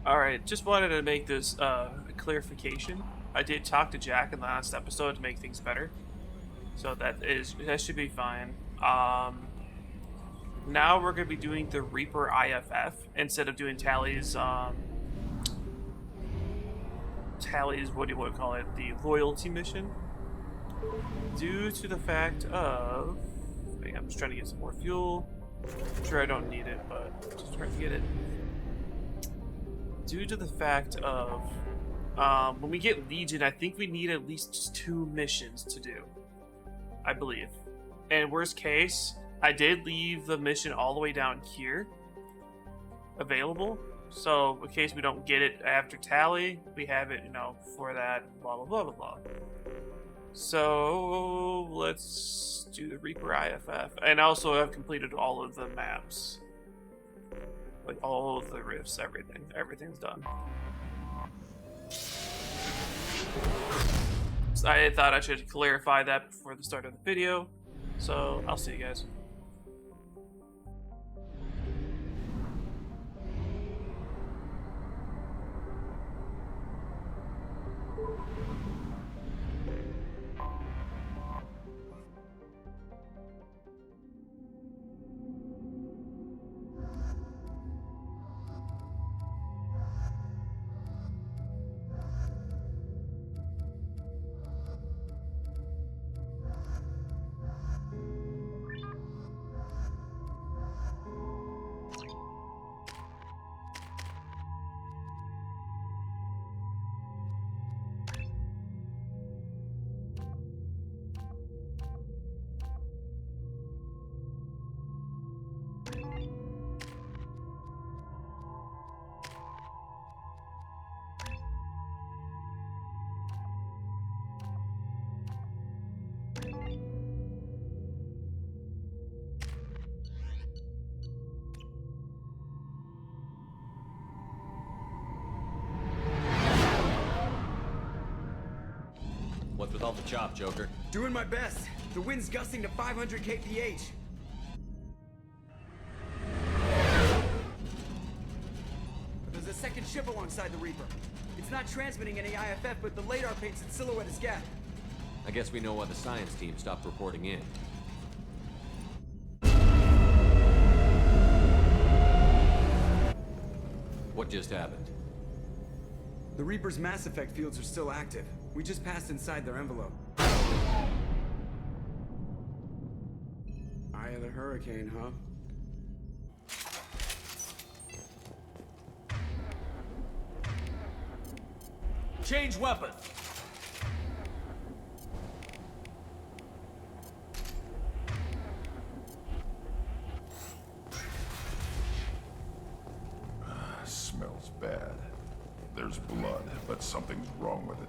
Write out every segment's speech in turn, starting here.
Alright, just wanted to make this a clarification. I did talk to Jack in the last episode to make things better. So that should be fine. Now we're gonna be doing the Reaper IFF instead of doing Tally's what do you want to call it? The loyalty mission. Due to the fact of I'm just trying to get some more fuel. I'm sure I don't need it, but just trying to get it. Due to the fact of when we get Legion, I think we need at least 2 missions to do, I believe. And worst case, I did leave the mission all the way down here available. So in case we don't get it after Tally, we have it, for that, blah, blah, blah, blah, blah. So let's do the Reaper IFF. And also I've completed all of the maps. Like all of the rifts, everything. Everything's done. So I thought I should clarify that before the start of the video. So I'll see you guys. What's with all the chop, Joker? Doing my best. The wind's gusting to 500 kph. There's a second ship alongside the Reaper. It's not transmitting any IFF, but the radar paints its silhouette as Gap. I guess we know why the science team stopped reporting in. What just happened? The Reaper's mass effect fields are still active. We just passed inside their envelope. Eye of the hurricane, huh? Change weapon. Smells bad. There's blood, but something's wrong with it.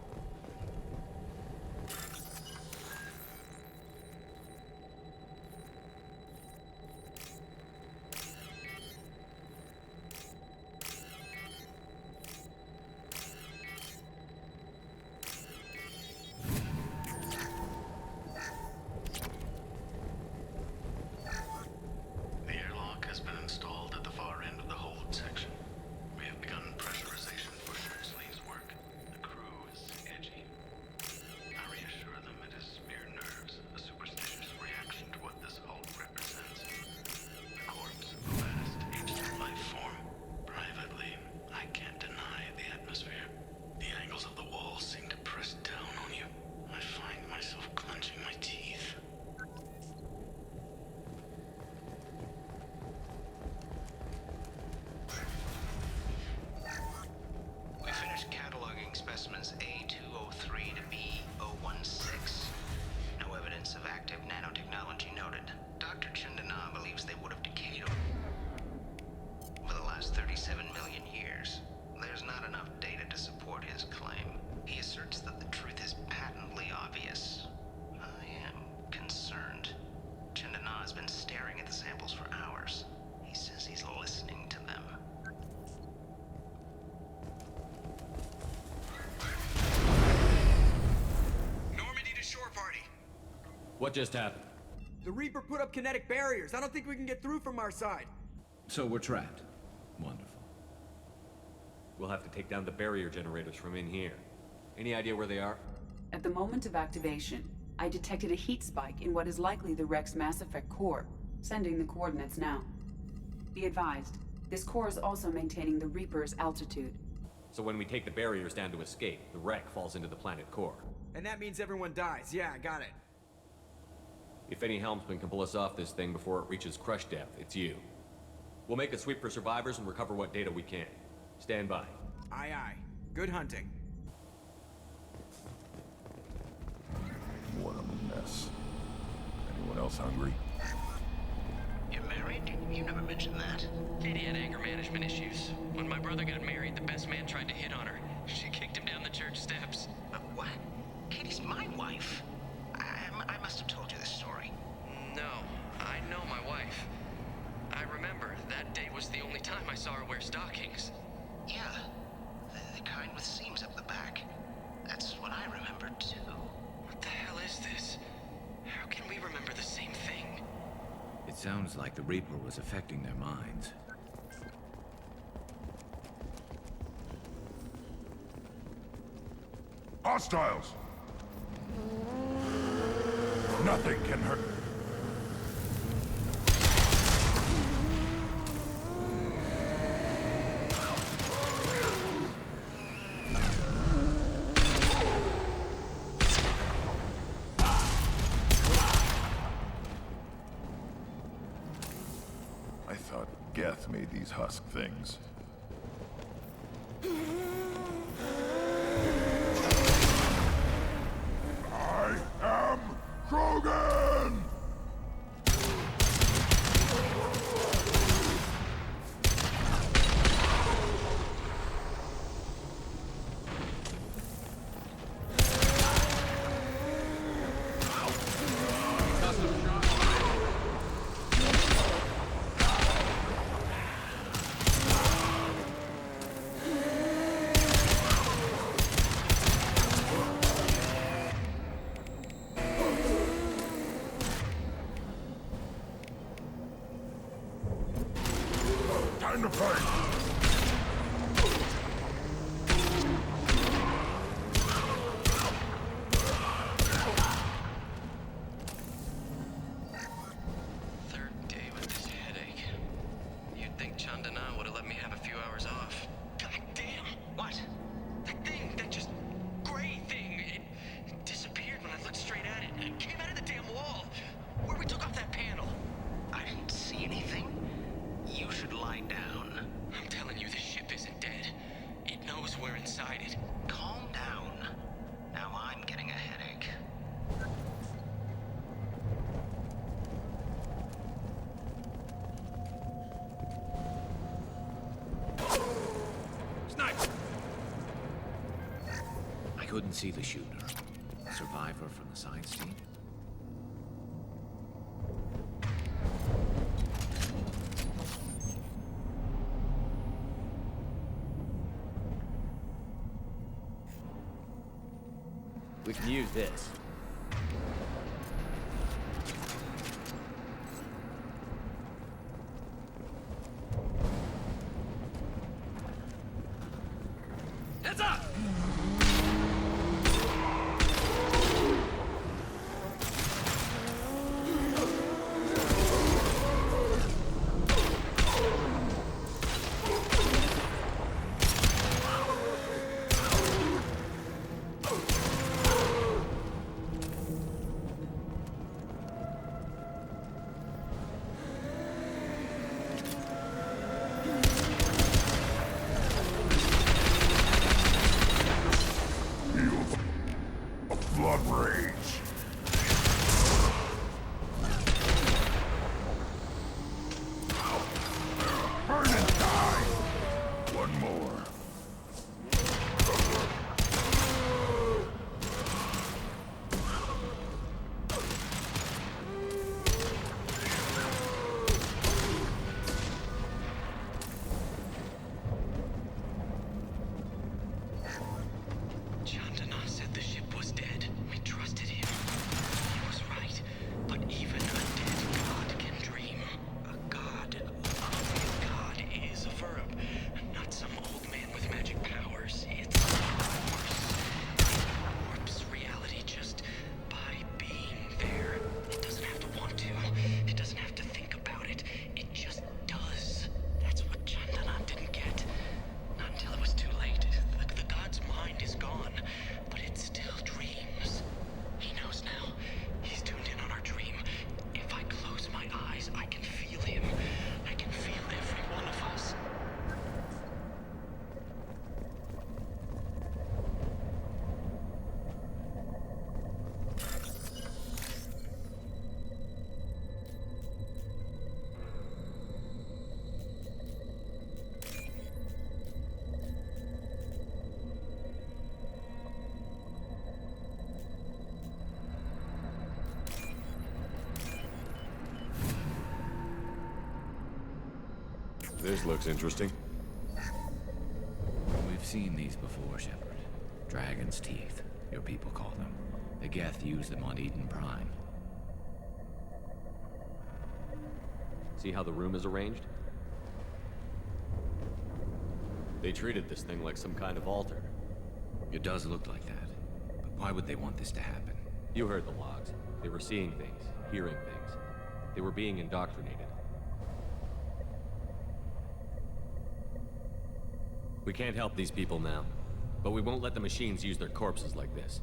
The airlock has been installed at the far end of the hold section. We have begun pressurization for Shirsley's work. The crew is edgy. I reassure them it is mere nerves, a superstitious reaction to what this hold represents. The corpse of a vast ancient life form. Privately, I can't deny the atmosphere. The angles of the walls seem to press down on you. I find myself clenching my teeth. We finished cataloging specimens A203 to B016. No evidence of active nanotechnology noted. Dr. Chandana believes they would have decayed over the last 37 million years. There's not enough data to support his claim. He asserts that the truth is patently obvious. I am concerned. Chandana has been staring at the samples for hours. He says he's listening to them. Normandy to shore party. What just happened? The Reaper put up kinetic barriers. I don't think we can get through from our side. So we're trapped. Wonderful. we'll have to take down the barrier generators from in here. Any idea where they are? At the moment of activation, I detected a heat spike in what is likely the Wreck's Mass Effect core, sending the coordinates now. Be advised, this core is also maintaining the Reaper's altitude. So when we take the barriers down to escape, the wreck falls into the planet core. And that means everyone dies. Yeah, got it. If any helmsman can pull us off this thing before it reaches crush depth, it's you. We'll make a sweep for survivors and recover what data we can. Stand by. Aye, aye. Good hunting. What a mess. Anyone else hungry? You're married? You never mentioned that. Katie had anger management issues. When my brother got married, the best man tried to hit on her. She kicked him down the church steps. What? Katie's my wife. I must have told you this story. No, I know my wife. I remember that day was the only time I saw her wear stockings. Yeah, the kind with seams up the back. That's what I remember too. What the hell is this? How can we remember the same thing? It sounds like the Reaper was affecting their minds. Hostiles! Nothing can hurt. I thought Geth made these husk things. I am Krogan! Time to fight! Third day with this headache. You'd think Chandana would have let me have a few hours off. God damn! What? That thing, that just gray thing, it disappeared when I looked straight at it. It came out of the damn wall, where we took off that panel. I didn't see anything. You should lie down. I'm telling you, this ship isn't dead. It knows we're inside it. Calm down. Now I'm getting a headache. Sniper! I couldn't see the shooter. A survivor from the science team? We can use this. Heads up! This looks interesting. We've seen these before, Shepard. Dragon's teeth, your people call them. The Geth used them on Eden Prime. See how the room is arranged? They treated this thing like some kind of altar. It does look like that. But why would they want this to happen? You heard the logs. They were seeing things, hearing things. They were being indoctrinated. We can't help these people now, but we won't let the machines use their corpses like this.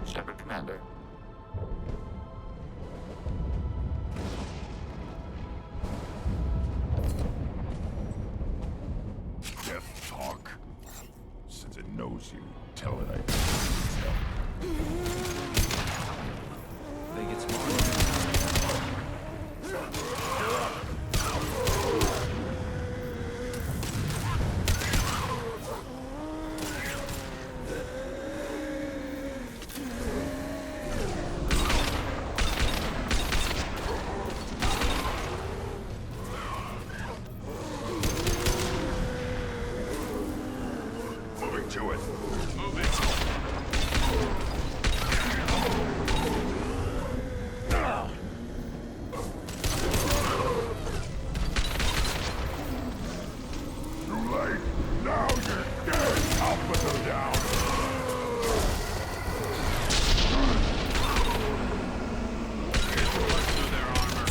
Shepard, Commander. Death talk. Since it knows you, tell it I They get smarter. moving to it. Move it. Too late. Now you're dead. I'll put them down. Through their armor.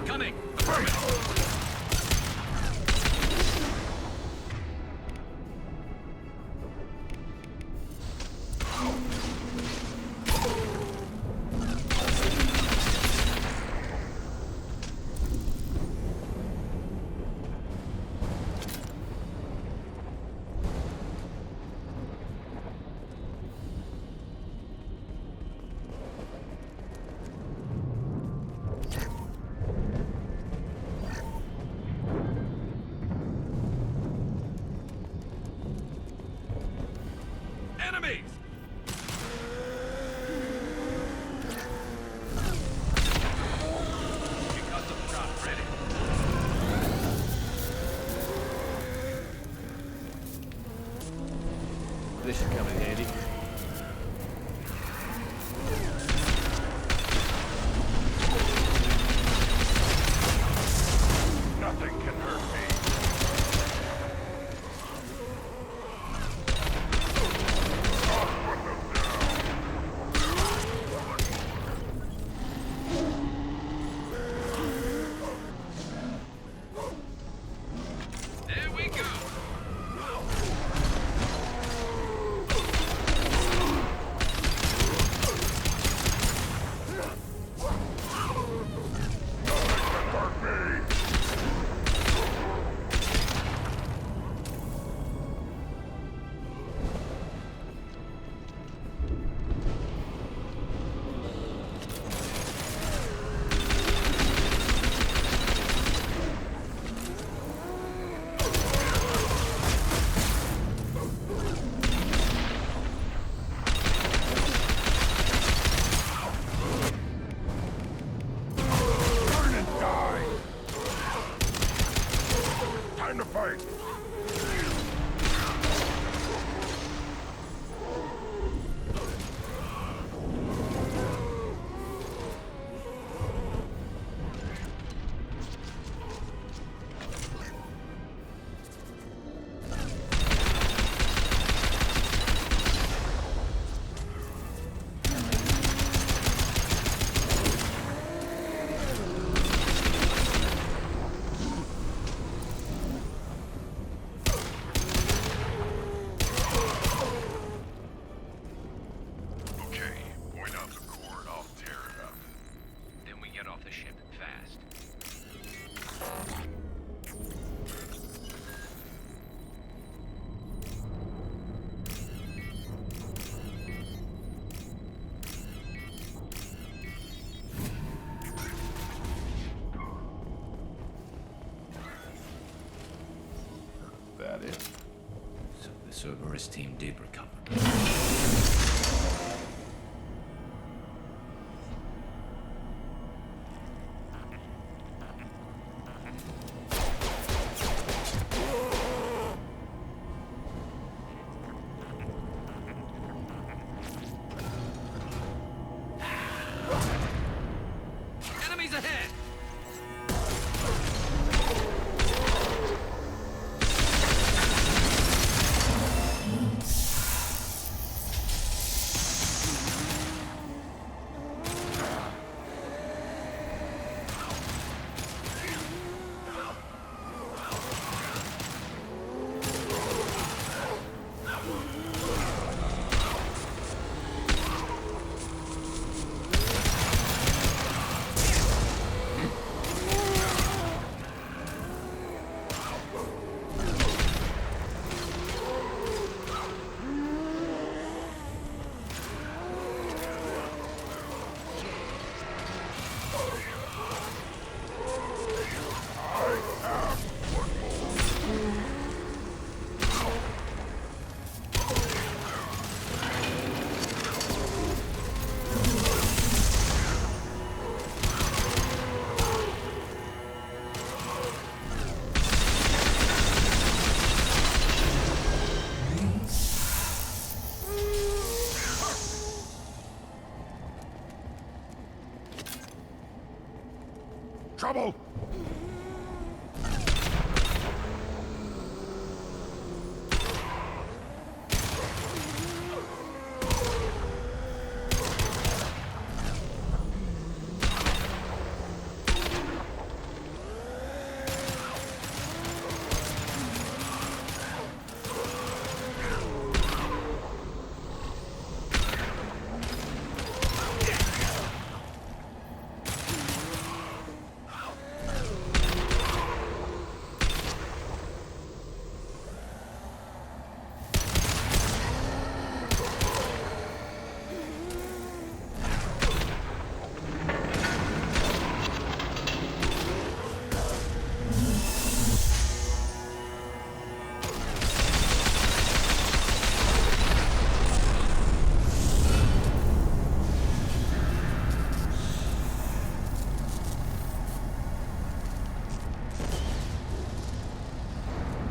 Coming. Affirmative. Enemies! Get custom drop ready. This should come in handy. Nothing can hurt me. There we go. Burn and die. Time to fight. that it? So the Cerberus team did recover. Enemies ahead! Trouble!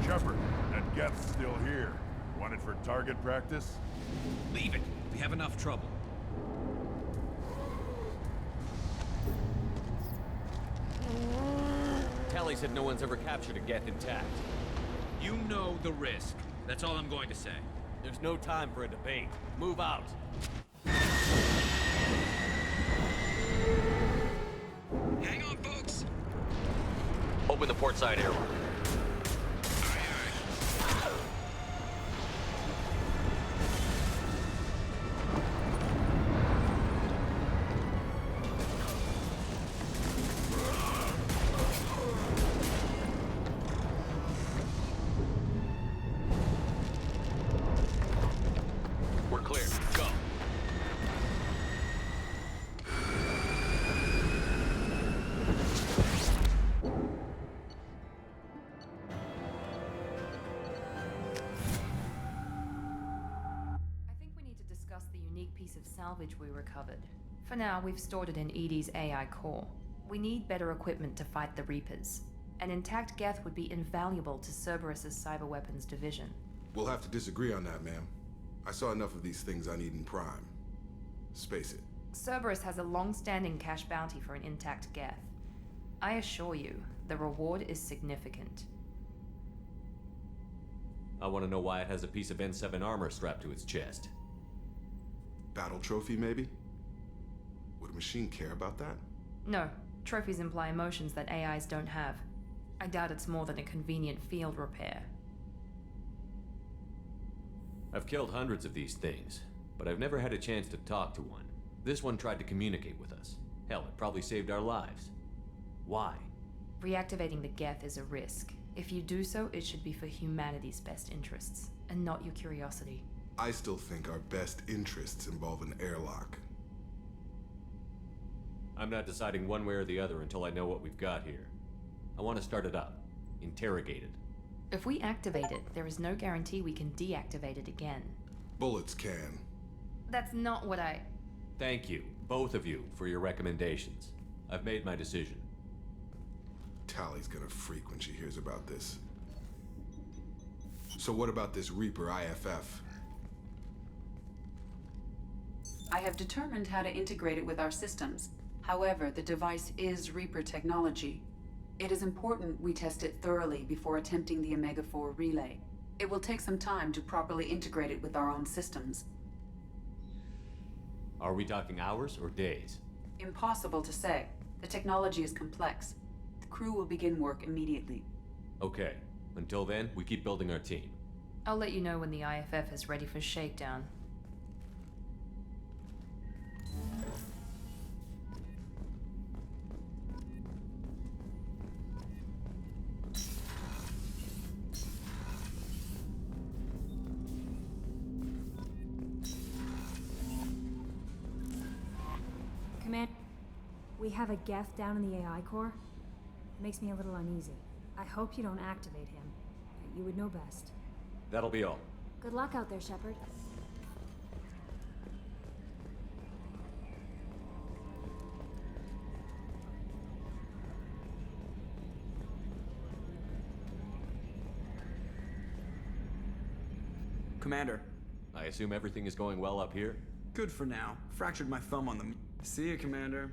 Shepard, that Geth's still here. Wanted for target practice? Leave it. We have enough trouble. Tally said no one's ever captured a Geth intact. You know the risk. That's all I'm going to say. There's no time for a debate. Move out. Hang on, folks! Open the port side airlock. We're clear. Go. I think we need to discuss the unique piece of salvage we recovered. For now, we've stored it in EDI's AI core. We need better equipment to fight the Reapers. An intact Geth would be invaluable to Cerberus's cyber weapons division. We'll have to disagree on that, ma'am. I saw enough of these things on Eden Prime. Space it. Cerberus has a long-standing cash bounty for an intact Geth. I assure you, the reward is significant. I want to know why it has a piece of N7 armor strapped to its chest. Battle trophy, maybe? Would a machine care about that? No, trophies imply emotions that AIs don't have. I doubt it's more than a convenient field repair. I've killed hundreds of these things, but I've never had a chance to talk to one. This one tried to communicate with us. Hell, it probably saved our lives. Why? Reactivating the Geth is a risk. If you do so, it should be for humanity's best interests, and not your curiosity. I still think our best interests involve an airlock. I'm not deciding one way or the other until I know what we've got here. I want to start it up. Interrogate it. If we activate it, there is no guarantee we can deactivate it again. Bullets can. That's not what I... Thank you, both of you, for your recommendations. I've made my decision. Tally's gonna freak when she hears about this. So what about this Reaper IFF? I have determined how to integrate it with our systems. However, the device is Reaper technology. It is important we test it thoroughly before attempting the Omega-4 relay. It will take some time to properly integrate it with our own systems. Are we talking hours or days? Impossible to say. The technology is complex. The crew will begin work immediately. Okay. Until then, we keep building our team. I'll let you know when the IFF is ready for shakedown. Command, we have a Geth down in the AI core. It makes me a little uneasy. I hope you don't activate him. You would know best. That'll be all. Good luck out there, Shepard. Commander. I assume everything is going well up here? Good for now. Fractured my thumb on the... See you, Commander.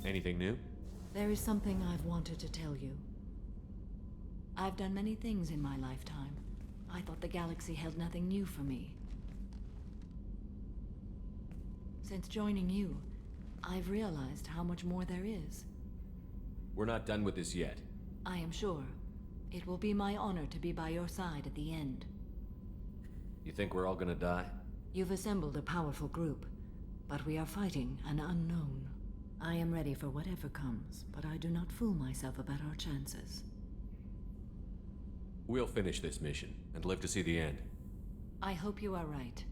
Anything new? There is something I've wanted to tell you. I've done many things in my lifetime. I thought the galaxy held nothing new for me. Since joining you, I've realized how much more there is. We're not done with this yet. I am sure. It will be my honor to be by your side at the end. You think we're all gonna die? You've assembled a powerful group, but we are fighting an unknown. I am ready for whatever comes, but I do not fool myself about our chances. We'll finish this mission and live to see the end. I hope you are right.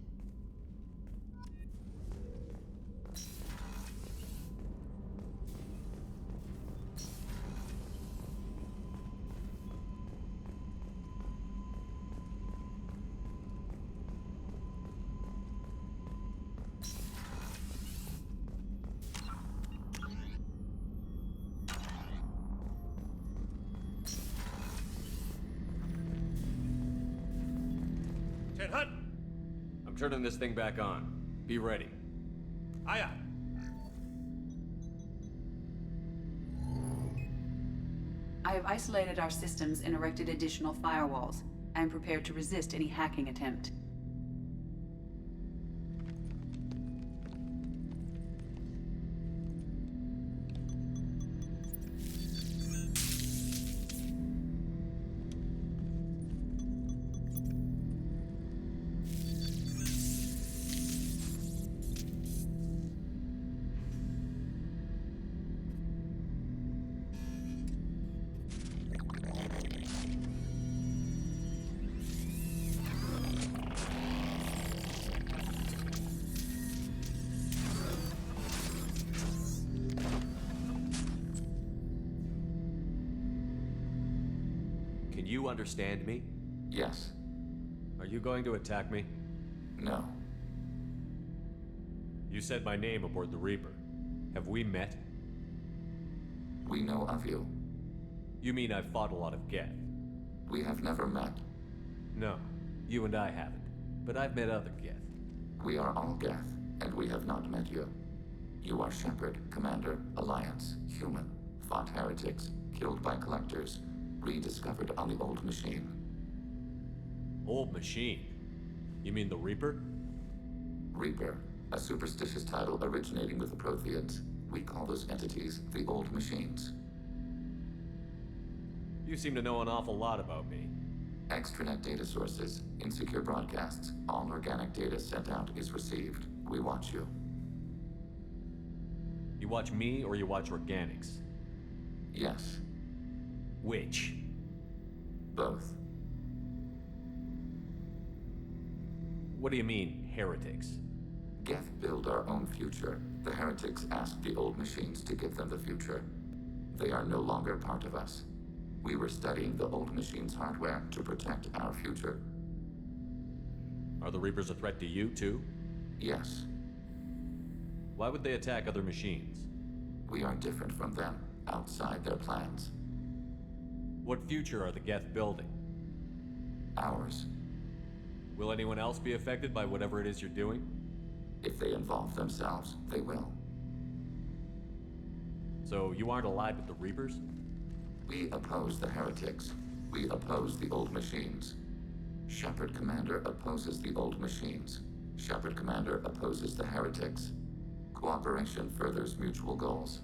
I'm turning this thing back on. Be ready. Aye aye. I have isolated our systems and erected additional firewalls. I am prepared to resist any hacking attempt. Can you understand me? Yes. Are you going to attack me? No. You said my name aboard the Reaper. Have we met? We know of you. You mean I've fought a lot of Geth? We have never met. No, you and I haven't. But I've met other Geth. We are all Geth, and we have not met you. You are Shepard, Commander, Alliance, human, fought heretics, killed by collectors, rediscovered on the old machine. Old machine? You mean the Reaper? Reaper, a superstitious title originating with the Protheans. We call those entities the old machines. You seem to know an awful lot about me. Extranet data sources, insecure broadcasts, all organic data sent out is received. We watch you. You watch me or you watch organics? Yes. Which? Both. What do you mean, heretics? Geth build our own future. The heretics asked the old machines to give them the future. They are no longer part of us. We were studying the old machines' hardware to protect our future. Are the Reapers a threat to you, too? Yes. Why would they attack other machines? We are different from them, outside their plans. What future are the Geth building? Ours. Will anyone else be affected by whatever it is you're doing? If they involve themselves, they will. So you aren't allied with the Reapers? We oppose the heretics. We oppose the old machines. Shepard Commander opposes the old machines. Shepard Commander opposes the heretics. Cooperation furthers mutual goals.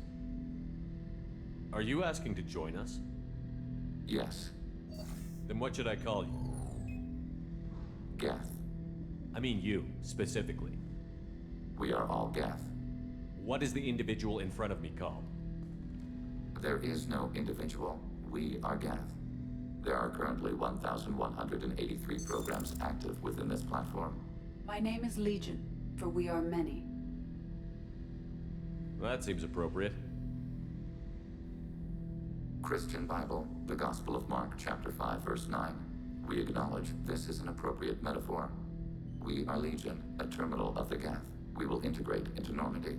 Are you asking to join us? Yes. Then what should I call you? Geth. I mean you, specifically. We are all Geth. What is the individual in front of me called? There is no individual. We are Geth. There are currently 1,183 programs active within this platform. My name is Legion, for we are many. Well, that seems appropriate. Christian Bible, the Gospel of Mark, chapter 5, verse 9. We acknowledge this is an appropriate metaphor. We are Legion, a terminal of the Geth. We will integrate into Normandy.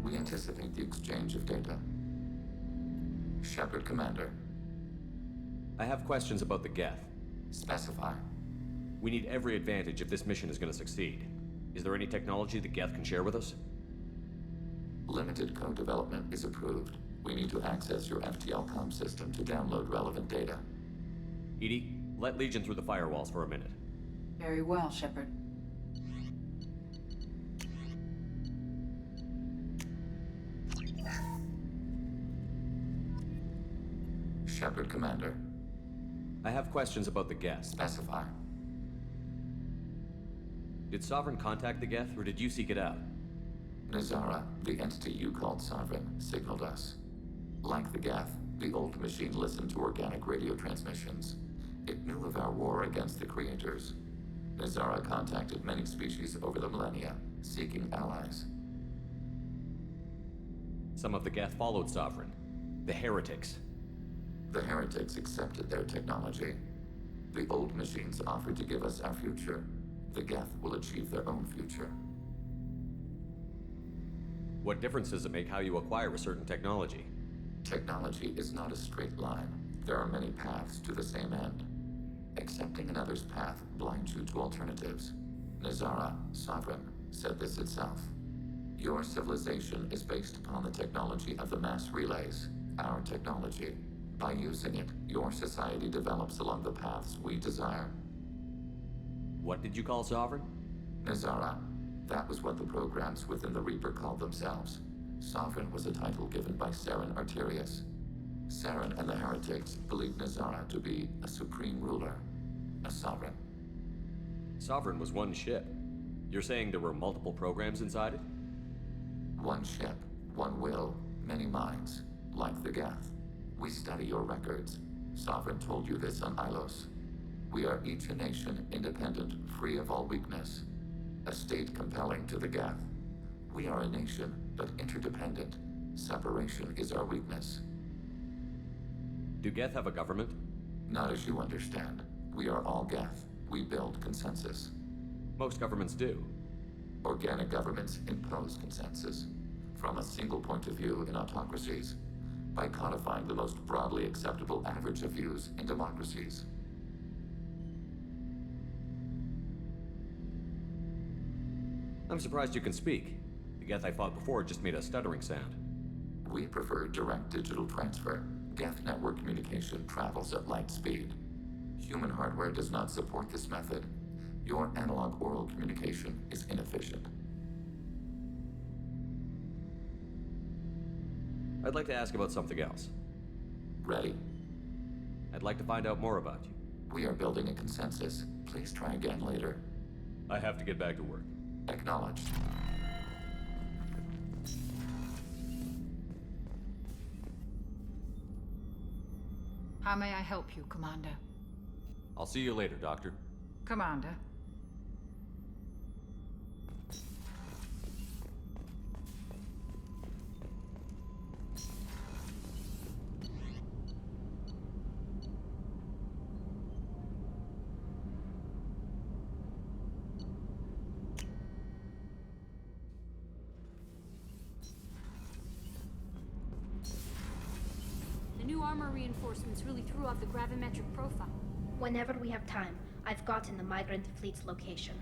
We anticipate the exchange of data. Shepard Commander. I have questions about the Geth. Specify. We need every advantage if this mission is going to succeed. Is there any technology the Geth can share with us? Limited code development is approved. We need to access your FTL comm system to download relevant data. EDI, let Legion through the firewalls for a minute. Very well, Shepard. Shepard Commander. I have questions about the Geth. Specify. Did Sovereign contact the Geth, or did you seek it out? Nazara, the entity you called Sovereign, signaled us. Like the Geth, the old machine listened to organic radio transmissions. It knew of our war against the creators. Nazara contacted many species over the millennia, seeking allies. Some of the Geth followed Sovereign. The heretics. The heretics accepted their technology. The old machines offered to give us our future. The Geth will achieve their own future. What difference does it make how you acquire a certain technology? Technology is not a straight line. There are many paths to the same end. Accepting another's path blinds you to alternatives. Nazara, Sovereign, said this itself. Your civilization is based upon the technology of the mass relays, our technology. By using it, your society develops along the paths we desire. What did you call Sovereign? Nazara. That was what the programs within the Reaper called themselves. Sovereign was a title given by Saren Arterius. Saren and the heretics believed Nazara to be a supreme ruler, a sovereign. Sovereign was one ship. You're saying there were multiple programs inside it? One ship, one will, many minds, like the Geth. We study your records. Sovereign told you this on Ilos. We are each a nation, independent, free of all weakness. A state compelling to the Geth. We are a nation, but interdependent. Separation is our weakness. Do Geth have a government? Not as you understand. We are all Geth. We build consensus. Most governments do. Organic governments impose consensus. From a single point of view in autocracies. By codifying the most broadly acceptable average of views in democracies. I'm surprised you can speak. The Geth I fought before just made a stuttering sound. We prefer direct digital transfer. Geth network communication travels at light speed. Human hardware does not support this method. Your analog oral communication is inefficient. I'd like to ask about something else. Ready? I'd like to find out more about you. We are building a consensus. Please try again later. I have to get back to work. Acknowledged. How may I help you, Commander? I'll see you later, Doctor. Commander. The new armor reinforcements really threw off the gravimetric profile. Whenever we have time, I've gotten the migrant fleet's location.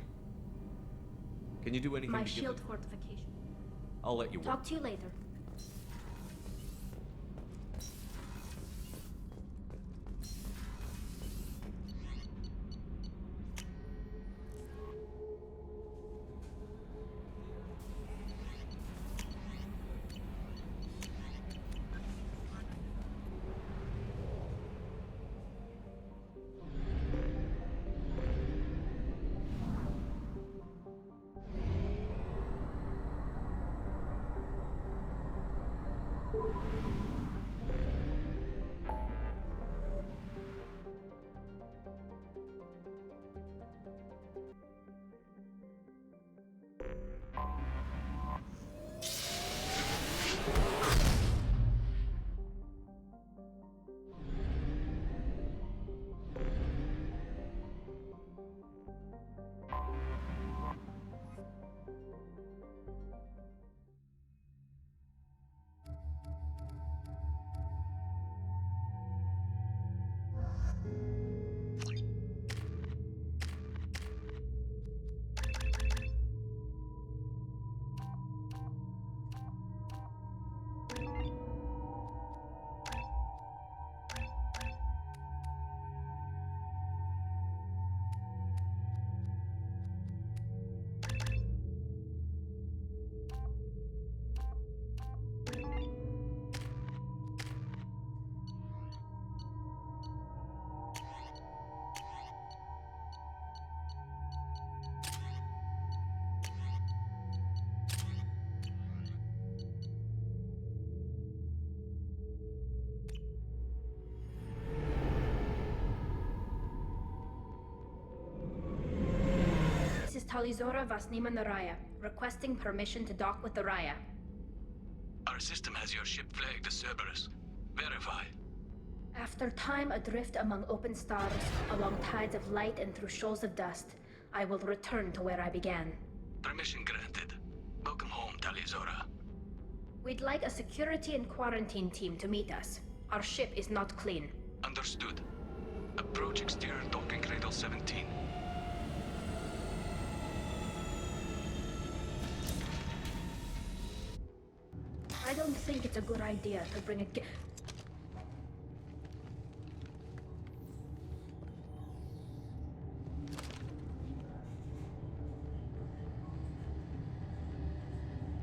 Can you do anything My to give shield them- fortification. I'll let you work. Talk to you later. This is Talizora Vasnima Naraya, requesting permission to dock with the Raya. Our system has your ship flagged as Cerberus. Verify. After time adrift among open stars, along tides of light and through shoals of dust, I will return to where I began. Permission granted. Welcome home, Talizora. We'd like a security and quarantine team to meet us. Our ship is not clean. Understood. Approach exterior docking cradle 17. I don't think it's a good idea to bring a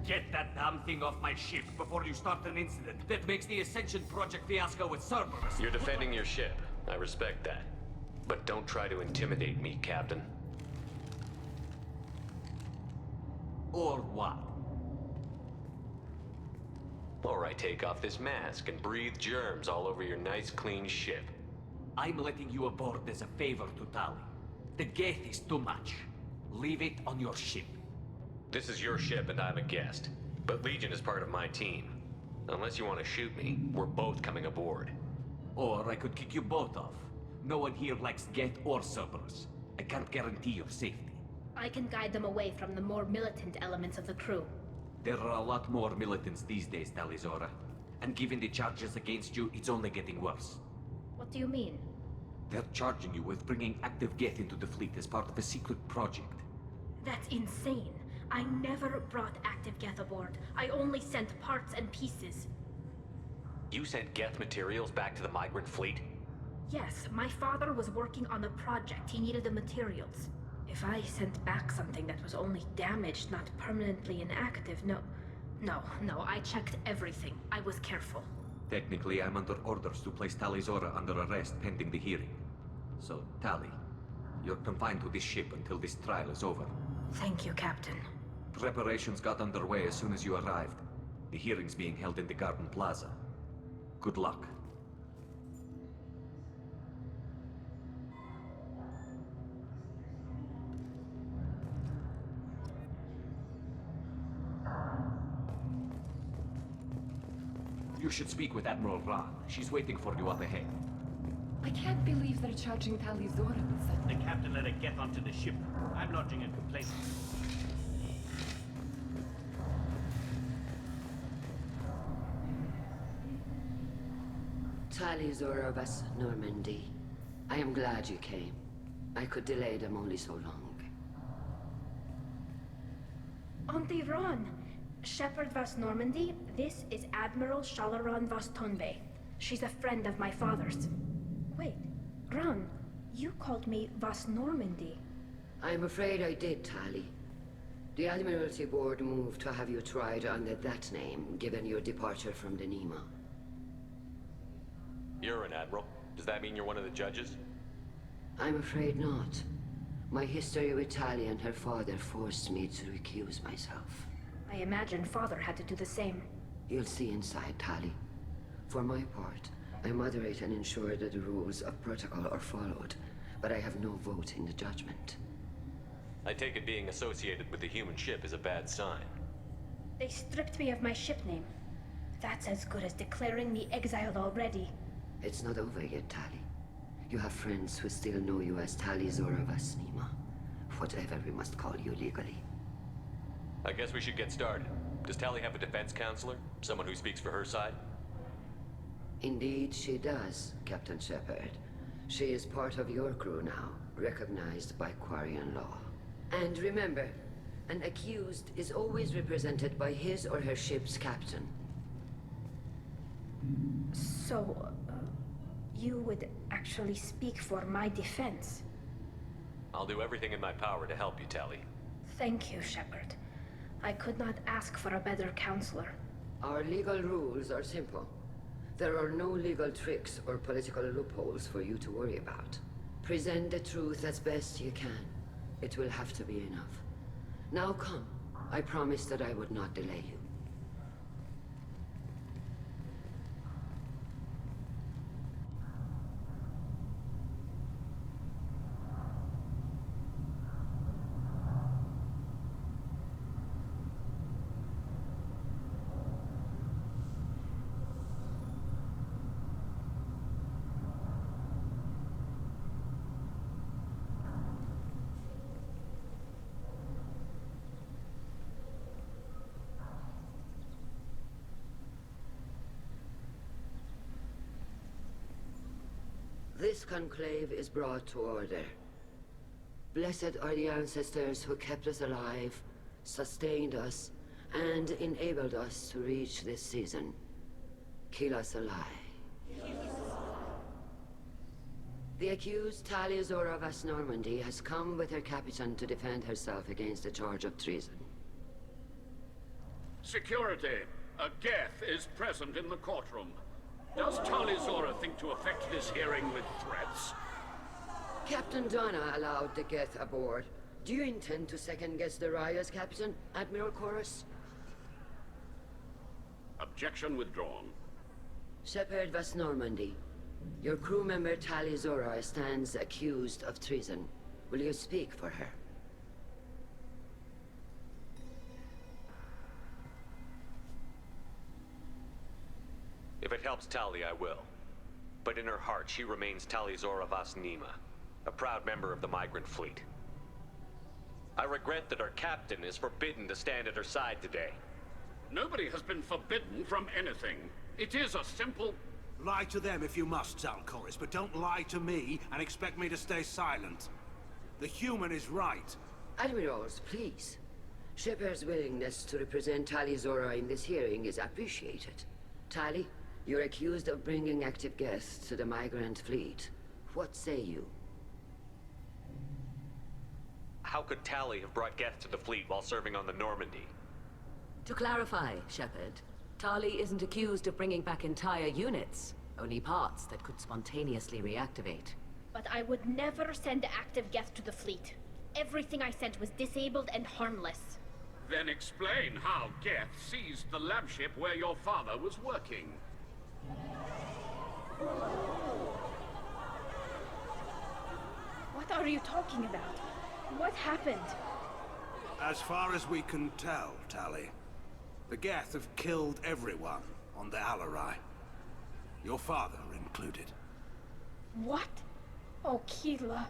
Get that damn thing off my ship before you start an incident that makes the Ascension Project fiasco with Cerberus. You're defending your ship. I respect that. But don't try to intimidate me, Captain. Or what? Or I take off this mask and breathe germs all over your nice, clean ship. I'm letting you aboard as a favor to Tali. The Geth is too much. Leave it on your ship. This is your ship and I'm a guest. But Legion is part of my team. Unless you want to shoot me, we're both coming aboard. Or I could kick you both off. No one here likes Geth or Cerberus. I can't guarantee your safety. I can guide them away from the more militant elements of the crew. There are a lot more militants these days, Talizora. And given the charges against you, it's only getting worse. What do you mean? They're charging you with bringing active Geth into the fleet as part of a secret project. That's insane. I never brought active Geth aboard. I only sent parts and pieces. You sent Geth materials back to the migrant fleet? Yes, my father was working on a project. He needed the materials. If I sent back something that was only damaged, not permanently inactive, no, I checked everything. I was careful. Technically, I'm under orders to place Tali Zora under arrest pending the hearing. So, Tali, you're confined to this ship until this trial is over. Thank you, Captain. Preparations got underway as soon as you arrived. The hearing's being held in the Garden Plaza. Good luck. You should speak with Admiral Ron. She's waiting for you up ahead. I can't believe they're charging Tali Zora with such... The captain let her get onto the ship. I'm lodging a complaint. Tali Zora of us, Normandy. I am glad you came. I could delay them only so long. Auntie Ron! Shepard Vas Normandy, this is Admiral Shalaran Vas Tonbe. She's a friend of my father's. Wait, Ron, you called me Vas Normandy. I'm afraid I did, Tali. The Admiralty Board moved to have you tried under that name, given your departure from the Nima. You're an admiral. Does that mean you're one of the judges? I'm afraid not. My history with Tali and her father forced me to recuse myself. I imagine father had to do the same. You'll see inside, Tali. For my part, I moderate and ensure that the rules of protocol are followed, but I have no vote in the judgment. I take it being associated with the human ship is a bad sign. They stripped me of my ship name. That's as good as declaring me exiled already. It's not over yet, Tali. You have friends who still know you as Tali Zora Vas Nima. Whatever we must call you legally. I guess we should get started. Does Tali have a defense counselor? Someone who speaks for her side? Indeed, she does, Captain Shepard. She is part of your crew now, recognized by Quarian law. And remember, an accused is always represented by his or her ship's captain. So, you would actually speak for my defense? I'll do everything in my power to help you, Tali. Thank you, Shepard. I could not ask for a better counselor. Our legal rules are simple. There are no legal tricks or political loopholes for you to worry about. Present the truth as best you can. It will have to be enough. Now come. I promised that I would not delay you. This conclave is brought to order. Blessed are the ancestors who kept us alive, sustained us, and enabled us to reach this season. Kill us alive. The accused Tali Zora Vas Normandy has come with her captain to defend herself against a charge of treason. Security! A Geth is present in the courtroom. Does Tali Zora think to affect this hearing with threats? Captain Donna allowed the Geth aboard. Do you intend to second-guess the Raya's captain, Admiral Chorus? Objection withdrawn. Shepard Vas Normandy, your crew member Tali Zora stands accused of treason. Will you speak for her? If it helps Tali, I will. But in her heart, she remains Tali Zora Vas Nima, a proud member of the migrant fleet. I regret that our captain is forbidden to stand at her side today. Nobody has been forbidden from anything. It is a simple... Lie to them if you must, Zalcoris, but don't lie to me and expect me to stay silent. The human is right. Admirals, please. Shepard's willingness to represent Tali Zora in this hearing is appreciated. Tali, you're accused of bringing active guests to the migrant fleet. What say you? How could Tali have brought Geth to the fleet while serving on the Normandy? To clarify, Shepard, Tali isn't accused of bringing back entire units, only parts that could spontaneously reactivate. But I would never send active Geth to the fleet. Everything I sent was disabled and harmless. Then explain how Geth seized the lab ship where your father was working. What are you talking about? What happened? As far as we can tell, Tali, the Geth have killed everyone on the Alarai. Your father included. What? Oh, Keela.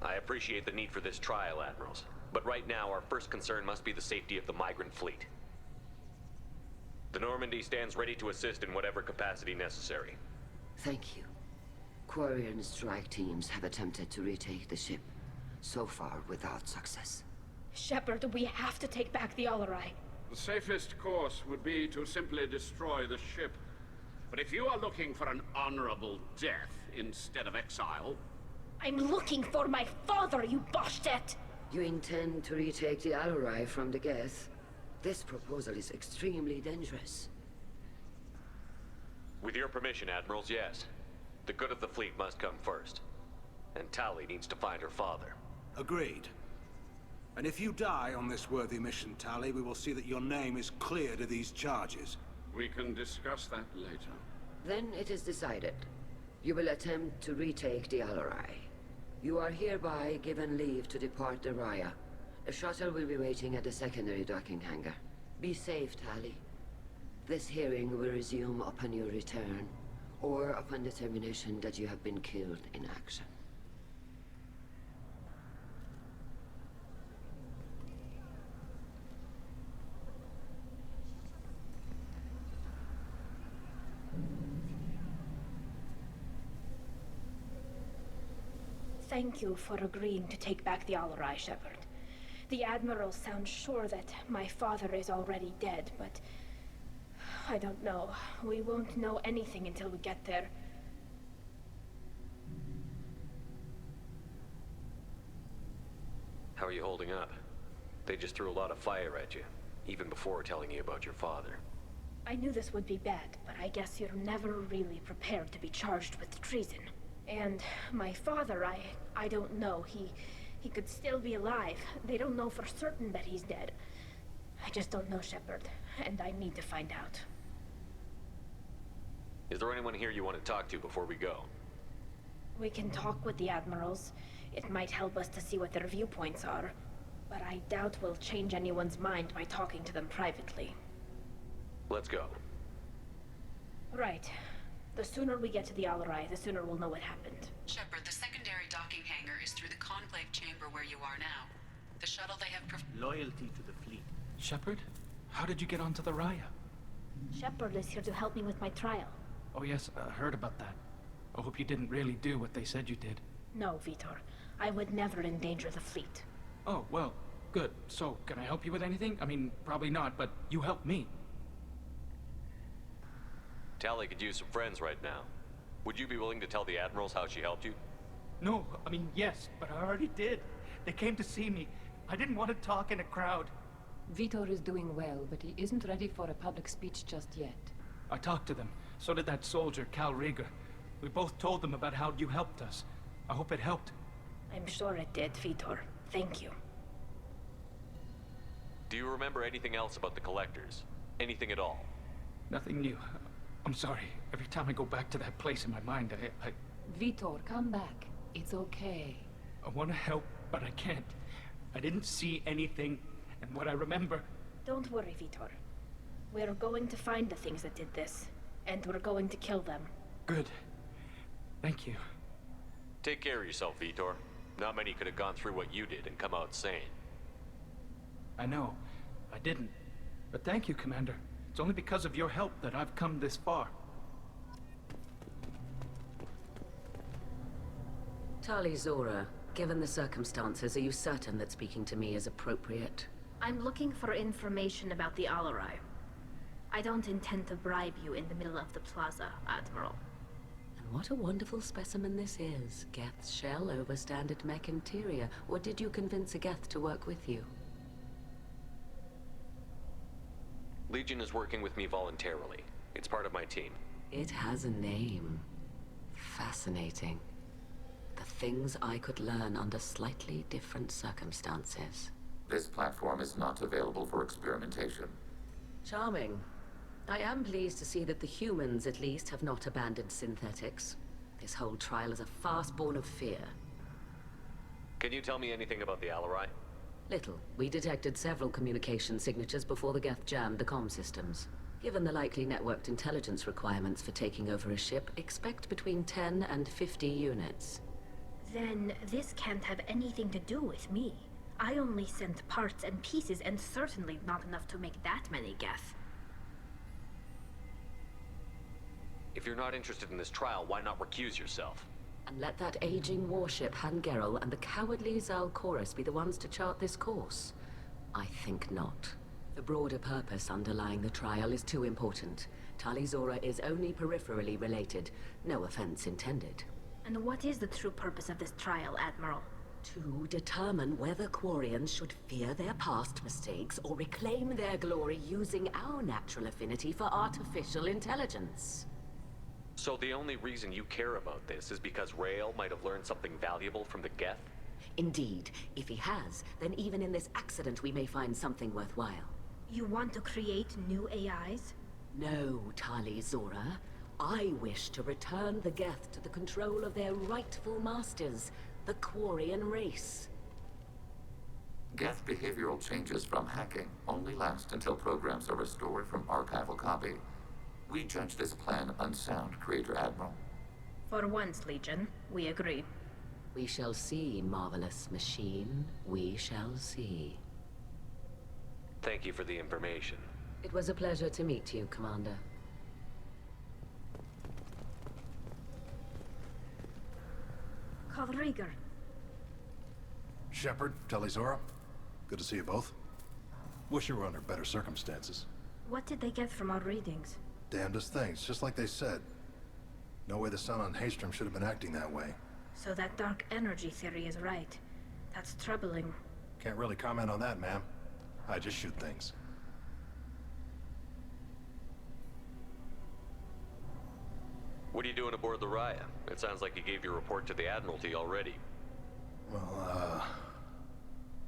I appreciate the need for this trial, Admirals. But right now, our first concern must be the safety of the migrant fleet. The Normandy stands ready to assist in whatever capacity necessary. Thank you. Quarry and strike teams have attempted to retake the ship, so far without success. Shepard, we have to take back the Alarai. The safest course would be to simply destroy the ship. But if you are looking for an honorable death instead of exile... I'm looking for my father, you bastet! You intend to retake the Alarai from the Geth? This proposal is extremely dangerous. With your permission, Admirals, yes. The good of the fleet must come first. And Tali needs to find her father. Agreed. And if you die on this worthy mission, Tali, we will see that your name is cleared of these charges. We can discuss that later. Then it is decided. You will attempt to retake the Alarai. You are hereby given leave to depart the Raya. A shuttle will be waiting at the secondary docking hangar. Be safe, Tali. This hearing will resume upon your return, or upon determination that you have been killed in action. Thank you for agreeing to take back the Alarai, Shepard. The Admiral sounds sure that my father is already dead, but... I don't know. We won't know anything until we get there. How are you holding up? They just threw a lot of fire at you, even before telling you about your father. I knew this would be bad, but I guess you're never really prepared to be charged with treason. And my father, I don't know. He could still be alive. They don't know for certain that he's dead. I just don't know, Shepard, and I need to find out. Is there anyone here you want to talk to before we go? We can talk with the Admirals. It might help us to see what their viewpoints are. But I doubt we'll change anyone's mind by talking to them privately. Let's go. Right. The sooner we get to the Alarai, the sooner we'll know what happened. Shepard, the secondary docking hangar is through the conclave chamber where you are now. The shuttle they have Loyalty to the fleet. Shepard? How did you get onto the Raya? Shepard is here to help me with my trial. Oh yes, I heard about that. I hope you didn't really do what they said you did. No, Vitor. I would never endanger the fleet. Oh, well, good. So, can I help you with anything? I mean, probably not, but you helped me. Tali could use some friends right now. Would you be willing to tell the Admirals how she helped you? No, I mean, yes, but I already did. They came to see me. I didn't want to talk in a crowd. Vitor is doing well, but he isn't ready for a public speech just yet. I talked to them. So did that soldier, Cal Rieger. We both told them about how you helped us. I hope it helped. I'm sure it did, Vitor. Thank you. Do you remember anything else about the Collectors? Anything at all? Nothing new. I'm sorry. Every time I go back to that place in my mind, I... Vitor, come back. It's okay. I want to help, but I can't. I didn't see anything, and what I remember... Don't worry, Vitor. We're going to find the things that did this, and we're going to kill them. Good. Thank you. Take care of yourself, Vitor. Not many could have gone through what you did and come out sane. I know. I didn't. But thank you, Commander. It's only because of your help that I've come this far. Tali Zora, Given the circumstances, are you certain that speaking to me is appropriate? I'm looking for information about the Alarai. I don't intend to bribe you in the middle of the plaza, Admiral. And what a wonderful specimen this is. Geth's shell over standard mech interior. Or did you convince a Geth to work with you? Legion is working with me voluntarily. It's part of my team. It has a name. Fascinating. The things I could learn under slightly different circumstances. This platform is not available for experimentation. Charming. I am pleased to see that the humans, at least, have not abandoned synthetics. This whole trial is a farce born of fear. Can you tell me anything about the Alarai? Little. We detected several communication signatures before the Geth jammed the comm systems. Given the likely networked intelligence requirements for taking over a ship, expect between 10 and 50 units. Then this can't have anything to do with me. I only sent parts and pieces, and certainly not enough to make that many Geth. If you're not interested in this trial, why not recuse yourself? And let that aging warship Hangerel and the cowardly Zalcorus be the ones to chart this course? I think not. The broader purpose underlying the trial is too important. Talizora is only peripherally related. No offense intended. And what is the true purpose of this trial, Admiral? To determine whether Quarians should fear their past mistakes or reclaim their glory using our natural affinity for artificial intelligence. So the only reason you care about this is because Rael might have learned something valuable from the Geth? Indeed. If he has, then even in this accident we may find something worthwhile. You want to create new AIs? No, Talizora. I wish to return the Geth to the control of their rightful masters, the Quarian race. Geth behavioral changes from hacking only last until programs are restored from archival copy. We judge this plan unsound, Creator Admiral. For once, Legion, we agree. We shall see, marvelous machine. We shall see. Thank you for the information. It was a pleasure to meet you, Commander. Kalrieger. Shepard, Talizora. Good to see you both. Wish you were under better circumstances. What did they get from our readings? Damnedest things, just like they said. No way the sun on Haystrom should have been acting that way. So that dark energy theory is right. That's troubling. Can't really comment on that, ma'am. I just shoot things. What are you doing aboard the Raya? It sounds like you gave your report to the Admiralty already. Well, I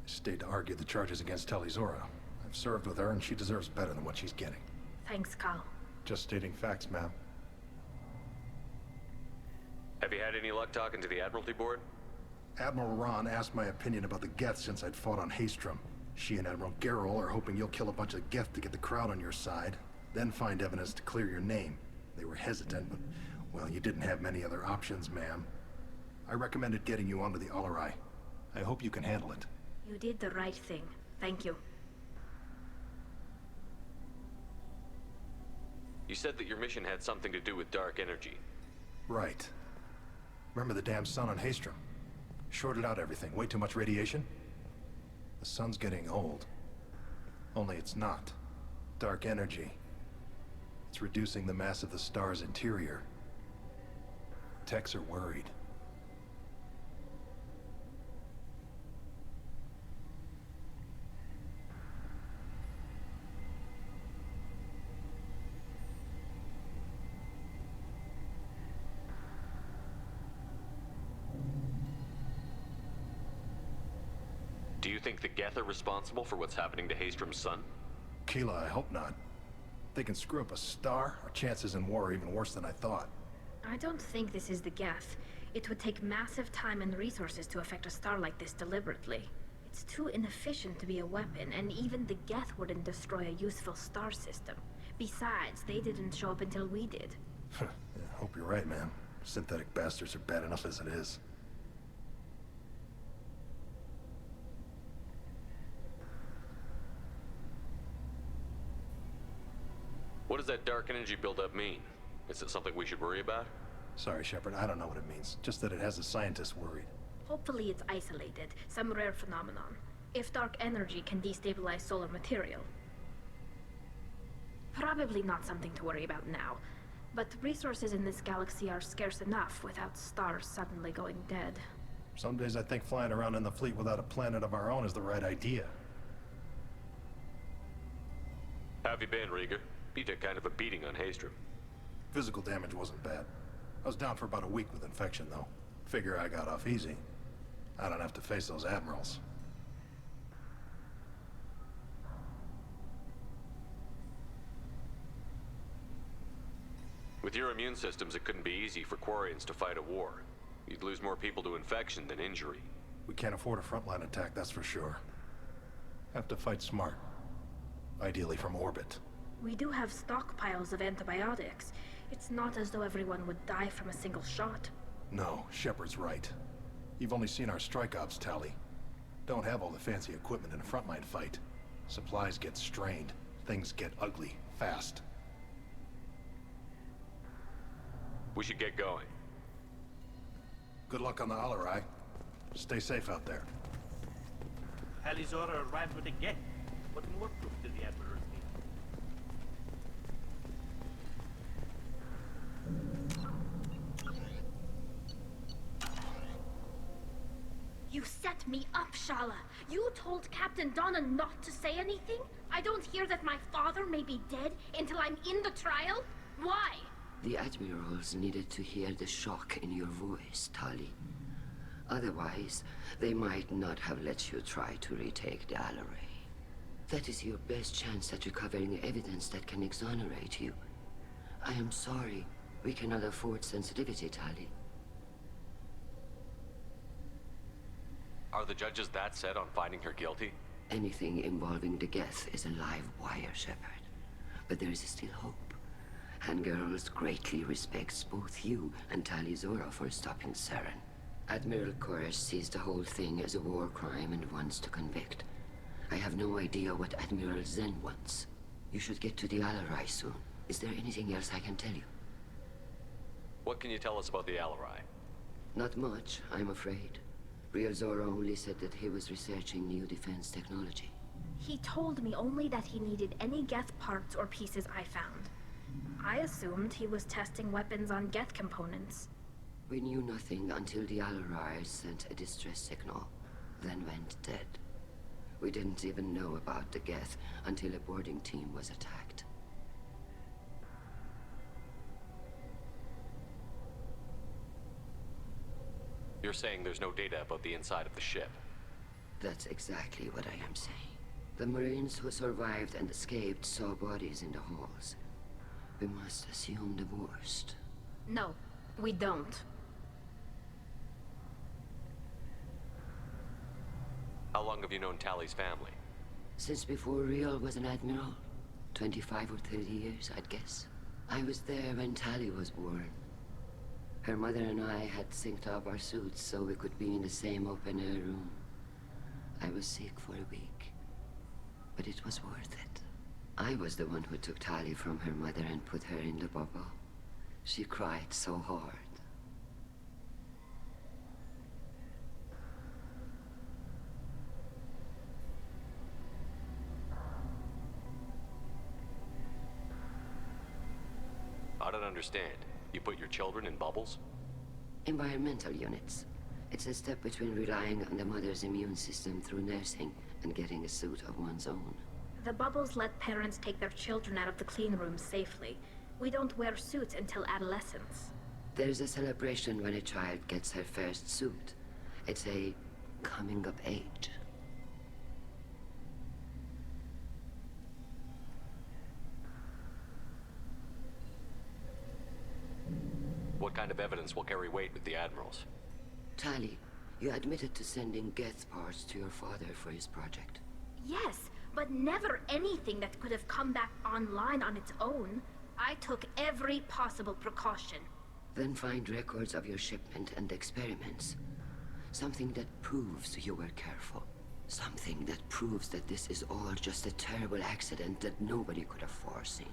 stayed to argue the charges against Talizora. I've served with her, and she deserves better than what she's getting. Thanks, Cal. Just stating facts, ma'am. Have you had any luck talking to the Admiralty board? Admiral Ron asked my opinion about the Geth since I'd fought on Haystrom. She and Admiral Gerrel are hoping you'll kill a bunch of Geth to get the crowd on your side, then find evidence to clear your name. They were hesitant, but, well, you didn't have many other options, ma'am. I recommended getting you onto the Alarai. I hope you can handle it. You did the right thing. Thank you. You said that your mission had something to do with dark energy. Right. Remember the damn sun on Haystrom? Shorted out everything. Way too much radiation? The sun's getting old. Only it's not. Dark energy. It's reducing the mass of the star's interior. Techs are worried. Do you think the Geth are responsible for what's happening to Haystrom's son? Keela, I hope not. They can screw up a star. Our chances in war are even worse than I thought. I don't think this is the Geth. It would take massive time and resources to affect a star like this deliberately. It's too inefficient to be a weapon, and even the Geth wouldn't destroy a useful star system. Besides, they didn't show up until we did. Yeah, hope you're right, man. Synthetic bastards are bad enough as it is. What does that dark energy buildup mean? Is it something we should worry about? Sorry, Shepard, I don't know what it means. Just that it has the scientists worried. Hopefully it's isolated, some rare phenomenon. If dark energy can destabilize solar material. Probably not something to worry about now. But resources in this galaxy are scarce enough without stars suddenly going dead. Some days I think flying around in the fleet without a planet of our own is the right idea. How have you been, Rieger? You took kind of a beating on Haystrom. Physical damage wasn't bad. I was down for about a week with infection, though. Figure I got off easy. I don't have to face those admirals. With your immune systems, it couldn't be easy for Quarians to fight a war. You'd lose more people to infection than injury. We can't afford a frontline attack, that's for sure. Have to fight smart. Ideally from orbit. We do have stockpiles of antibiotics. It's not as though everyone would die from a single shot. No, Shepard's right. You've only seen our strike ops tally. Don't have all the fancy equipment in a frontline fight. Supplies get strained. Things get ugly, fast. We should get going. Good luck on the Alarai. Stay safe out there. Talizora arrived with a Geth. What more proof did the Admirals need? You set me up, Shala. You told Captain Donna not to say anything? I don't hear that my father may be dead until I'm in the trial? Why? The Admirals needed to hear the shock in your voice, Tali. Otherwise, they might not have let you try to retake the Alarai. That is your best chance at recovering evidence that can exonerate you. I am sorry. We cannot afford sensitivity, Tali. Are the judges that set on finding her guilty? Anything involving the Geth is a live wire, Shepard. But there is still hope. Hangirls greatly respects both you and Talizora for stopping Saren. Admiral Koresh sees the whole thing as a war crime and wants to convict. I have no idea what Admiral Zen wants. You should get to the Alarai soon. Is there anything else I can tell you? What can you tell us about the Alarai? Not much, I'm afraid. Real Zora only said that he was researching new defense technology. He told me only that he needed any Geth parts or pieces I found. I assumed he was testing weapons on Geth components. We knew nothing until the Alarai sent a distress signal, then went dead. We didn't even know about the Geth until a boarding team was attacked. You're saying there's no data about the inside of the ship? That's exactly what I am saying. The Marines who survived and escaped saw bodies in the halls. We must assume the worst. No, we don't. How long have you known Tali's family? Since before Riel was an admiral. 25 or 30 years, I'd guess. I was there when Tali was born. Her mother and I had synced up our suits so we could be in the same open-air room. I was sick for a week, but it was worth it. I was the one who took Tali from her mother and put her in the bubble. She cried so hard. I don't understand. You put your children in bubbles? Environmental units. It's a step between relying on the mother's immune system through nursing and getting a suit of one's own. The bubbles let parents take their children out of the clean rooms safely. We don't wear suits until adolescence. There's a celebration when a child gets her first suit. It's a coming of age. What kind of evidence will carry weight with the admirals? Tali, you admitted to sending Geth parts to your father for his project. Yes, but never anything that could have come back online on its own. I took every possible precaution. Then find records of your shipment and experiments. Something that proves you were careful. Something that proves that this is all just a terrible accident that nobody could have foreseen.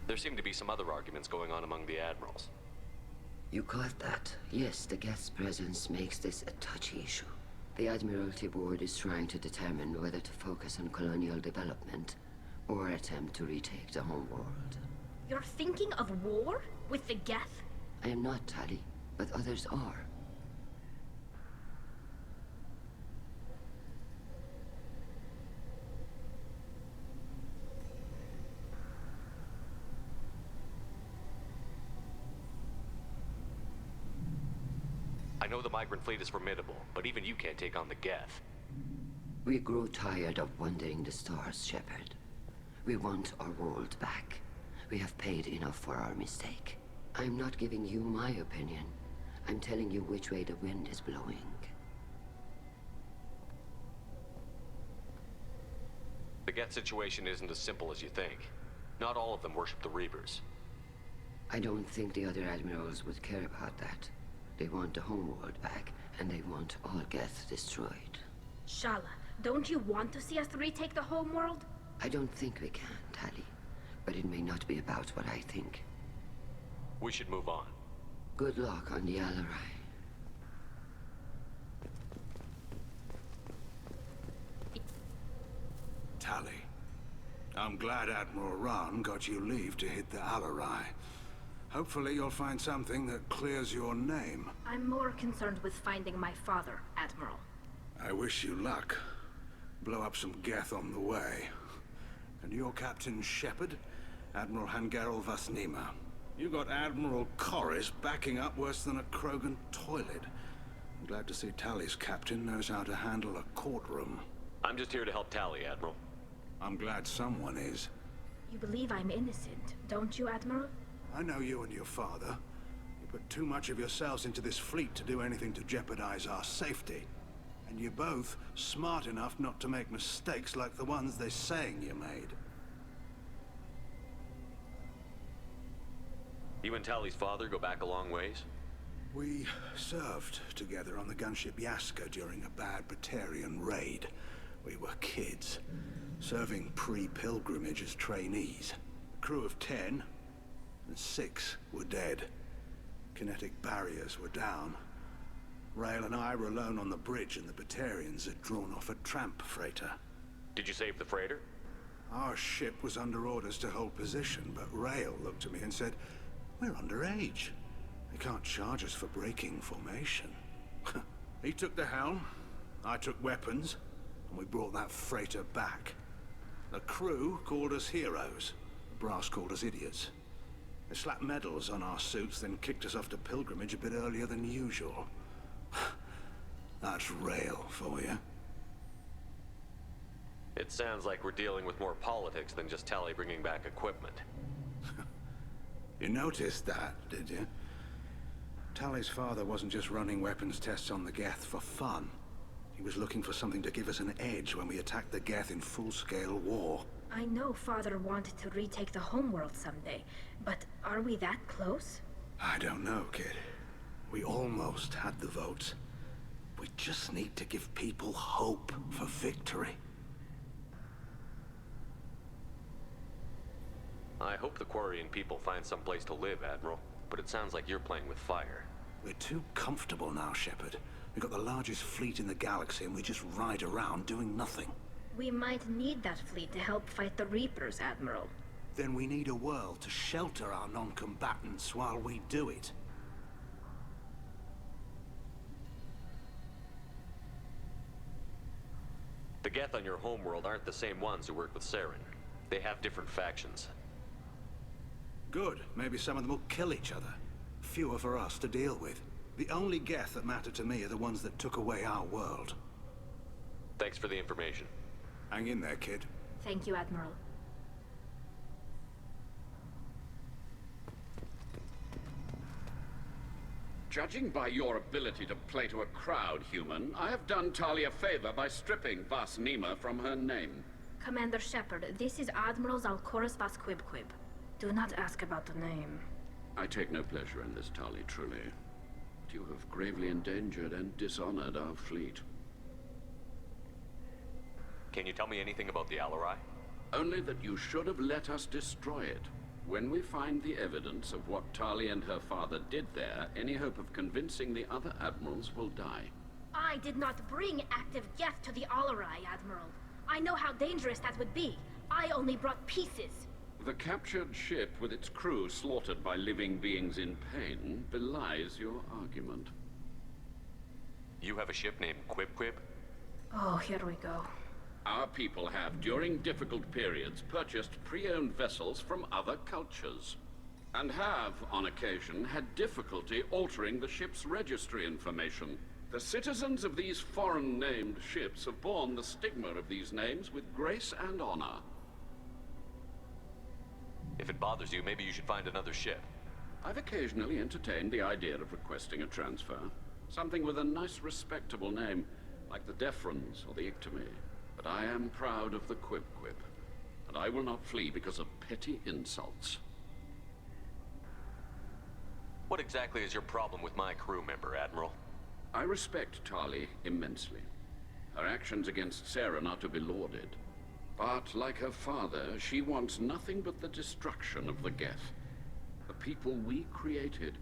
There seem to be some other arguments going on among the admirals. You caught that? Yes, the Geth's presence makes this a touchy issue. The Admiralty Board is trying to determine whether to focus on colonial development or attempt to retake the homeworld. You're thinking of war? With the Geth? I am not, Tali, but others are. I know the migrant fleet is formidable, but even you can't take on the Geth. We grow tired of wandering the stars, Shepard. We want our world back. We have paid enough for our mistake. I'm not giving you my opinion. I'm telling you which way the wind is blowing. The Geth situation isn't as simple as you think. Not all of them worship the Reapers. I don't think the other admirals would care about that. They want the homeworld back, and they want all Geth destroyed. Shala, don't you want to see us retake the homeworld? I don't think we can, Tali. But it may not be about what I think. We should move on. Good luck on the Alarai. Tali, I'm glad Admiral Rahn got you leave to hit the Alarai. Hopefully you'll find something that clears your name. I'm more concerned with finding my father, Admiral. I wish you luck. Blow up some Geth on the way. And your Captain Shepard? Admiral Hangerel Vasnima. You got Admiral Corris backing up worse than a Krogan toilet. I'm glad to see Tali's captain knows how to handle a courtroom. I'm just here to help Tali, Admiral. I'm glad someone is. You believe I'm innocent, don't you, Admiral? I know you and your father. You put too much of yourselves into this fleet to do anything to jeopardize our safety. And you're both smart enough not to make mistakes like the ones they're saying you made. You and Tali's father go back a long ways? We served together on the gunship Yaska during a bad Batarian raid. We were kids, serving pre-pilgrimage as trainees. A crew of 10, and 6 were dead. Kinetic barriers were down. Rail and I were alone on the bridge, and the Batarians had drawn off a tramp freighter. Did you save the freighter? Our ship was under orders to hold position, but Rail looked at me and said, "We're underage. They can't charge us for breaking formation." He took the helm, I took weapons, and we brought that freighter back. The crew called us heroes. The brass called us idiots. They slapped medals on our suits, then kicked us off to pilgrimage a bit earlier than usual. That's Rail for you. It sounds like we're dealing with more politics than just Tali bringing back equipment. You noticed that, did you? Tali's father wasn't just running weapons tests on the Geth for fun. He was looking for something to give us an edge when we attacked the Geth in full-scale war. I know Father wanted to retake the homeworld someday, but are we that close? I don't know, kid. We almost had the votes. We just need to give people hope for victory. I hope the Quarian people find some place to live, Admiral. But it sounds like you're playing with fire. We're too comfortable now, Shepard. We've got the largest fleet in the galaxy and we just ride around doing nothing. We might need that fleet to help fight the Reapers, Admiral. Then we need a world to shelter our non-combatants while we do it. The Geth on your homeworld aren't the same ones who work with Saren. They have different factions. Good. Maybe some of them will kill each other. Fewer for us to deal with. The only Geth that matter to me are the ones that took away our world. Thanks for the information. Hang in there, kid. Thank you, Admiral. Judging by your ability to play to a crowd, human, I have done Tali a favor by stripping Vasnima from her name. Commander Shepard, this is Admiral Zalkoris Vasquibquib. Do not ask about the name. I take no pleasure in this, Tali, truly. But you have gravely endangered and dishonored our fleet. Can you tell me anything about the Alarai? Only that you should have let us destroy it. When we find the evidence of what Tali and her father did there, any hope of convincing the other admirals will die. I did not bring active Geth to the Alarai, Admiral. I know how dangerous that would be. I only brought pieces. The captured ship with its crew slaughtered by living beings in pain belies your argument. You have a ship named Quib? Oh, here we go. Our people have, during difficult periods, purchased pre-owned vessels from other cultures. And have, on occasion, had difficulty altering the ship's registry information. The citizens of these foreign-named ships have borne the stigma of these names with grace and honor. If it bothers you, maybe you should find another ship. I've occasionally entertained the idea of requesting a transfer. Something with a nice, respectable name, like the Defrons or the Ictomy. But I am proud of the Quib, and I will not flee because of petty insults. What exactly is your problem with my crew member, Admiral? I respect Tali immensely. Her actions against Saren are to be lauded. But, like her father, she wants nothing but the destruction of the Geth. The people we created.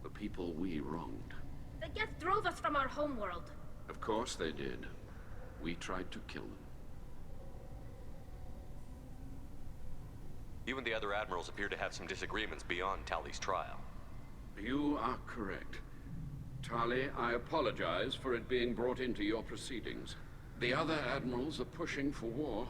The people we wronged. The Geth drove us from our homeworld. Of course they did. We tried to kill them. You and the other admirals appear to have some disagreements beyond Tali's trial. You are correct. Tali, I apologize for it being brought into your proceedings. The other admirals are pushing for war.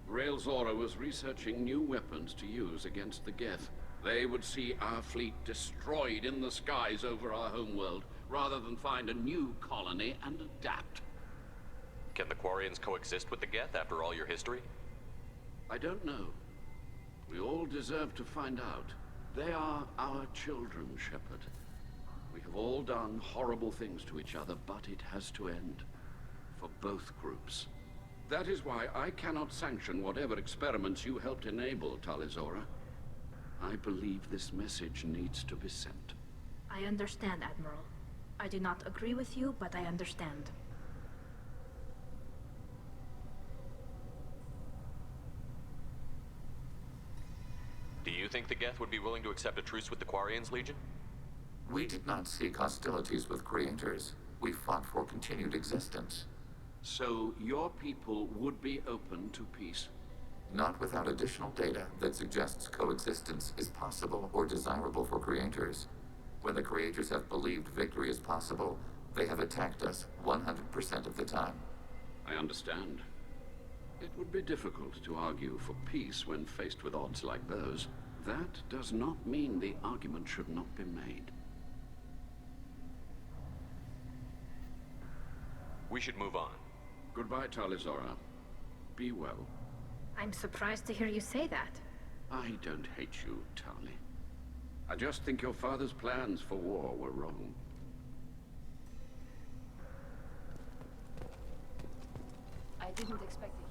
Rael Zora was researching new weapons to use against the Geth. They would see our fleet destroyed in the skies over our homeworld, rather than find a new colony and adapt. Can the Quarians coexist with the Geth after all your history? I don't know. We all deserve to find out. They are our children, Shepard. We have all done horrible things to each other, but it has to end. For both groups. That is why I cannot sanction whatever experiments you helped enable, Talizora. I believe this message needs to be sent. I understand, Admiral. I do not agree with you, but I understand. Do you think the Geth would be willing to accept a truce with the Quarians, Legion? We did not seek hostilities with creators. We fought for continued existence. So your people would be open to peace? Not without additional data that suggests coexistence is possible or desirable for creators. When the creators have believed victory is possible, they have attacked us 100% of the time. I understand. It would be difficult to argue for peace when faced with odds like those. That does not mean the argument should not be made. We should move on. Goodbye, Talizora. Be well. I'm surprised to hear you say that. I don't hate you, Tali. I just think your father's plans for war were wrong. I didn't expect it.